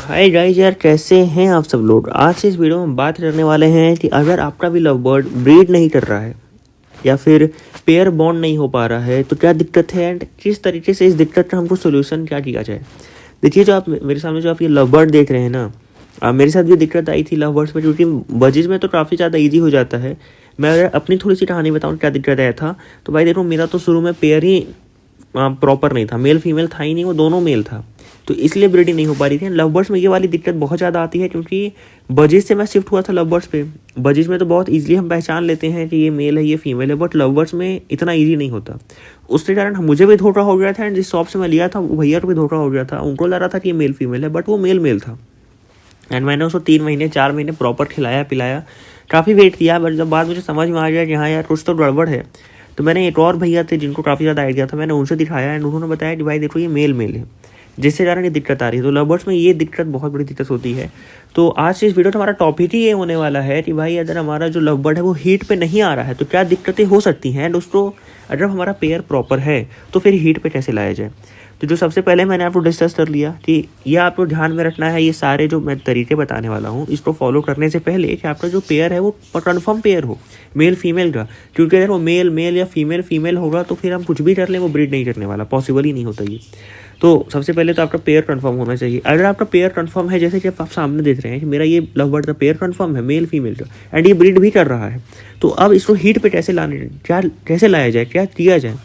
Hi guys यार, कैसे हैं आप सब लोग। आज से इस वीडियो में हम बात करने वाले हैं कि अगर आपका भी लव बर्ड ब्रीड नहीं कर रहा है या फिर पेयर बॉन्ड नहीं हो पा रहा है तो क्या दिक्कत है एंड किस तरीके से इस दिक्कत का हमको सोल्यूशन क्या किया जाए। देखिए, जो आप मेरे सामने जो आप ये लव बर्ड देख रहे हैं ना, मेरे साथ भी दिक्कत आई थी लव बर्ड्स में, क्योंकि बजीज में तो काफ़ी ज़्यादा ईजी हो जाता है। मैं अगर अपनी थोड़ी सी कहानी बताऊँ क्या दिक्कत आया था, तो भाई देखो, मेरा तो शुरू में पेयर ही प्रॉपर नहीं था, मेल फीमेल था ही नहीं, वो दोनों मेल था, तो इसलिए ब्रीडिंग नहीं हो पा रही थी। लव बर्ड्स में ये वाली दिक्कत बहुत ज़्यादा आती है, क्योंकि बजीज से मैं शिफ्ट हुआ था लव बर्ड्स पे। बजीज में तो बहुत ईजिली हम पहचान लेते हैं कि ये मेल है ये फीमेल है, बट लव बर्ड्स में इतना ईजी नहीं होता। उसके कारण मुझे भी धोखा हो गया था एंड जिस शॉप से मैं लिया था वो भैया को भी धोखा हो गया था। उनको लग रहा था कि ये मेल फीमेल है, बट वो मेल मेल था। एंड मैंने उसको 3 महीने 4 महीने प्रॉपर खिलाया पिलाया, काफ़ी वेट किया, बट जब बाद मुझे समझ में आ गया कि हाँ यार कुछ तो गड़बड़ है, तो मैंने एक और भैया थे जिनको काफ़ी ज़्यादा आइडिया था, मैंने उनसे दिखाया एंड उन्होंने बताया कि भाई देखो ये मेल मेल है, जिससे कारण ये दिक्कत आ रही है। तो लव बर्ड्स में ये दिक्कत बहुत बड़ी दिक्कत होती है। तो आज से इस वीडियो में हमारा टॉपिक ही ये होने वाला है कि भाई अगर हमारा जो लव बर्ड है वो हीट पे नहीं आ रहा है तो क्या दिक्कतें हो सकती हैं, एंड उसको अगर हमारा पेयर प्रॉपर है तो फिर हीट पे कैसे लाया जाए। तो जो सबसे पहले मैंने आपको डिस्कस कर लिया कि ये आपको ध्यान में रखना है, ये सारे जो मैं तरीके बताने वाला हूँ इसको फॉलो करने से पहले कि आपका जो पेयर है वो कन्फर्म पेयर हो मेल फीमेल का। क्योंकि अगर वो मेल मेल या फीमेल फीमेल होगा तो फिर हम कुछ भी कर लें वो ब्रीड नहीं करने वाला, पॉसिबल ही नहीं होता ये। तो सबसे पहले तो आपका पेयर कंफर्म होना चाहिए। अगर आपका पेयर कंफर्म है, जैसे कि आप सामने देख रहे हैं कि मेरा ये लव बर्ड का पेयर कंफर्म है मेल फीमेल का, एंड ये ब्रीड भी कर रहा है, तो अब इसको हीट पे कैसे लाया जाए, क्या किया जाए।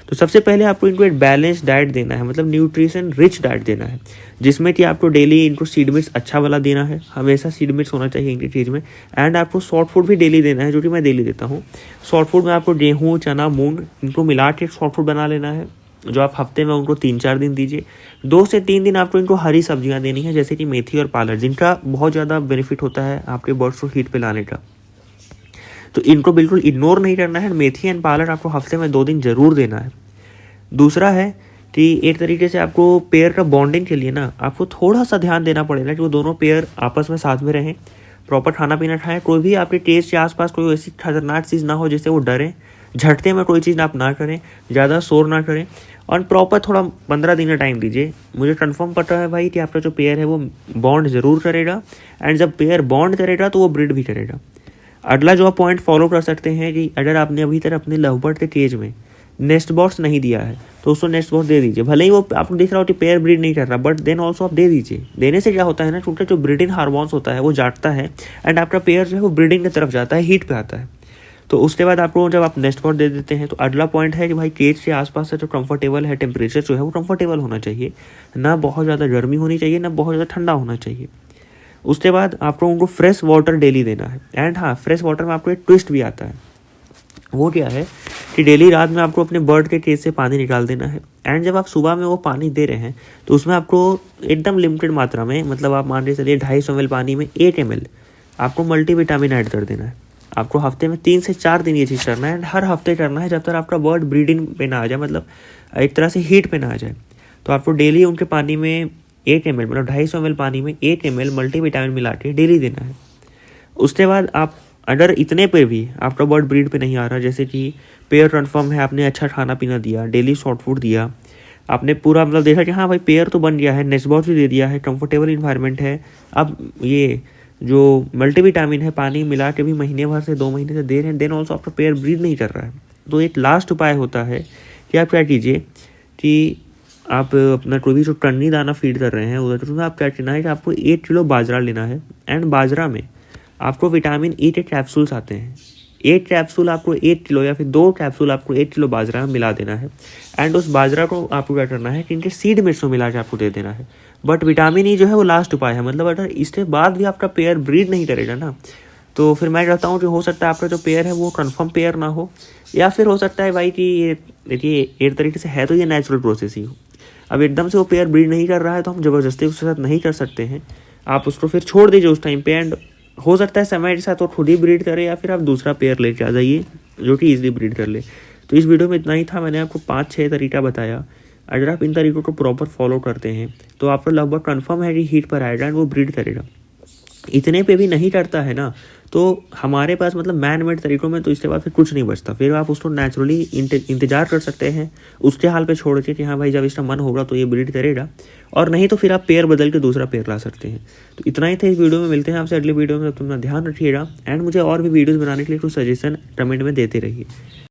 तो सबसे पहले आपको इनको एक बैलेंस डाइट देना है, मतलब न्यूट्रिशन रिच डाइट देना है, जिसमें कि आपको डेली इनको सीड मिक्स अच्छा वाला देना है, हमेशा सीड मिक्स होना चाहिए इनकी चीज़ में। एंड आपको सॉफ्ट फूड भी डेली देना है, जो कि मैं डेली देता हूँ। सॉफ्ट फूड में आपको गेहूँ चना मूंग इनको मिला के सॉफ्ट फूड बना लेना है, जो आप हफ्ते में उनको 3-4 दिन दीजिए। 2 से 3 दिन आपको इनको हरी सब्जियां देनी है, जैसे कि मेथी और पालक, जिनका बहुत ज़्यादा बेनिफिट होता है आपके बर्ड्स को हीट पे लाने का। तो इनको बिल्कुल इग्नोर नहीं करना है। मेथी एंड पालक आपको हफ्ते में 2 दिन जरूर देना है। दूसरा है कि एक तरीके से आपको पेयर का बॉन्डिंग के लिए ना आपको थोड़ा सा ध्यान देना पड़ेगा कि वो दोनों पेयर आपस में साथ में रहें, प्रॉपर खाना पीना खाएं, कोई भी आपके टेस्ट के आसपास कोई ऐसी खतरनाक चीज़ ना हो जिससे वो डरें, झटते में कोई चीज़ आप ना करें, ज़्यादा शोर ना करें, और प्रॉपर थोड़ा 15 दिन का टाइम दीजिए। मुझे कंफर्म पता है भाई कि आपका जो पेयर है वो बॉन्ड ज़रूर करेगा, एंड जब पेयर बॉन्ड करेगा तो वो ब्रीड भी करेगा। अगला जो आप पॉइंट फॉलो कर सकते हैं कि अगर आपने अभी तक अपने लव बर्ड के केज में नेस्ट बॉक्स नहीं दिया है तो उसको नेस्ट बॉक्स दे दीजिए। भले ही वो आपको दिख रहा हो कि पेयर ब्रीड नहीं कर रहा, बट देन ऑल्सो आप दे दीजिए। देने से क्या होता है ना, क्योंकि जो ब्रीडिंग हार्मोन्स होता है वो जागता है एंड आपका पेयर जो है वो ब्रीडिंग की तरफ जाता है, हीट पे आता है। तो उसके बाद आपको जब आप नेस्ट बॉक्स दे देते हैं तो अगला पॉइंट है कि भाई केज के आसपास से जो कंफर्टेबल है, टेम्परेचर जो है वो कंफर्टेबल होना चाहिए, ना बहुत ज़्यादा गर्मी होनी चाहिए ना बहुत ज़्यादा ठंडा होना चाहिए। उसके बाद आपको उनको फ्रेश वाटर डेली देना है। एंड हाँ, फ्रेश वाटर में आपको एक ट्विस्ट भी आता है, वो क्या है कि डेली रात में आपको अपने बर्ड के केज से पानी निकाल देना है, एंड जब आप सुबह में वो पानी दे रहे हैं तो उसमें आपको एकदम लिमिटेड मात्रा में, मतलब आप मान के चलिए 250 ml पानी में 8 ml आपको मल्टीविटामिन ऐड कर देना है। आपको हफ्ते में 3 से 4 दिन ये चीज़ करना है, एंड हर हफ्ते करना है जब तक आपका बर्ड ब्रीडिंग पे ना आ जाए, मतलब एक तरह से हीट पे ना आ जाए। तो आपको डेली उनके पानी में 8 ml, मतलब 250 ml पानी में 8 ml मल्टीविटामिन मिला के डेली देना है। उसके बाद आप अगर इतने पे भी आपका बर्ड ब्रीड पे नहीं आ रहा, जैसे कि पेयर कन्फर्म है, आपने अच्छा खाना पीना दिया, डेली सॉफ्ट फूड दिया, आपने पूरा मतलब देखा कि हाँ भाई पेयर तो बन गया है, नेस्ट बॉक्स भी दे दिया है, कंफर्टेबल इन्वायरमेंट है, अब ये जो मल्टीविटामिन है पानी मिला के भी महीने भर से 2 महीने से दे रहे हैं, देन ऑल्सो आपका पेयर ब्रीड नहीं कर रहा है, तो एक लास्ट उपाय होता है कि आप क्या कीजिए कि आप अपना कोई भी जो टन्नी दाना फीड कर रहे हैं उधर तो आप क्या करना है कि आपको 1 किलो बाजरा लेना है, एंड बाजरा में आपको विटामिन ई के कैप्सूल्स आते हैं। 1 कैप्सूल आपको 1 किलो या फिर 2 कैप्सूल आपको 1 किलो बाजरा में मिला देना है, एंड उस बाजरा को आपको क्या करना है कि इनके सीड मिक्स में मिला के आपको दे देना है। बट विटामिन ई जो है वो लास्ट उपाय है, मतलब अगर इसके बाद भी आपका पेयर ब्रीड नहीं करेगा ना, तो फिर मैं कहता हूँ कि हो सकता है आपका जो पेयर है वो कन्फर्म पेयर ना हो, या फिर हो सकता है भाई कि ये देखिए एक तरीके से है तो ये नेचुरल प्रोसेस ही हो। अब एकदम से वो पेयर ब्रीड नहीं कर रहा है तो हम ज़बरदस्ती उसके साथ नहीं कर सकते हैं, आप उसको फिर छोड़ दीजिए उस टाइम पे, एंड हो सकता है समय के साथ वो खुद ही ब्रीड करे या फिर आप दूसरा पेयर लेके आ जाइए जो कि ईजिली ब्रीड कर ले। तो इस वीडियो में इतना ही था, मैंने आपको 5-6 तरीका बताया। अगर आप इन तरीकों को प्रॉपर फॉलो करते हैं तो आपका लगभग कन्फर्म है कि हीट पर आएगा एंड वो ब्रीड करेगा। इतने पे भी नहीं टरता है ना, तो हमारे पास मतलब मैन मेड तरीकों में तो इसके बाद फिर कुछ नहीं बचता। फिर आप उसको नेचुरली इंतजार कर सकते हैं, उसके हाल पे छोड़ के कि हाँ भाई जब इसका मन होगा तो ये ब्रीड करेगा, और नहीं तो फिर आप पेयर बदल के दूसरा पेयर ला सकते हैं। तो इतना ही था इस वीडियो में, मिलते हैं आपसे अगले वीडियो में। तब तुम ध्यान रखिएगा, एंड मुझे और भी वीडियोज़ बनाने के लिए कुछ सजेशन कमेंट में देते रहिए।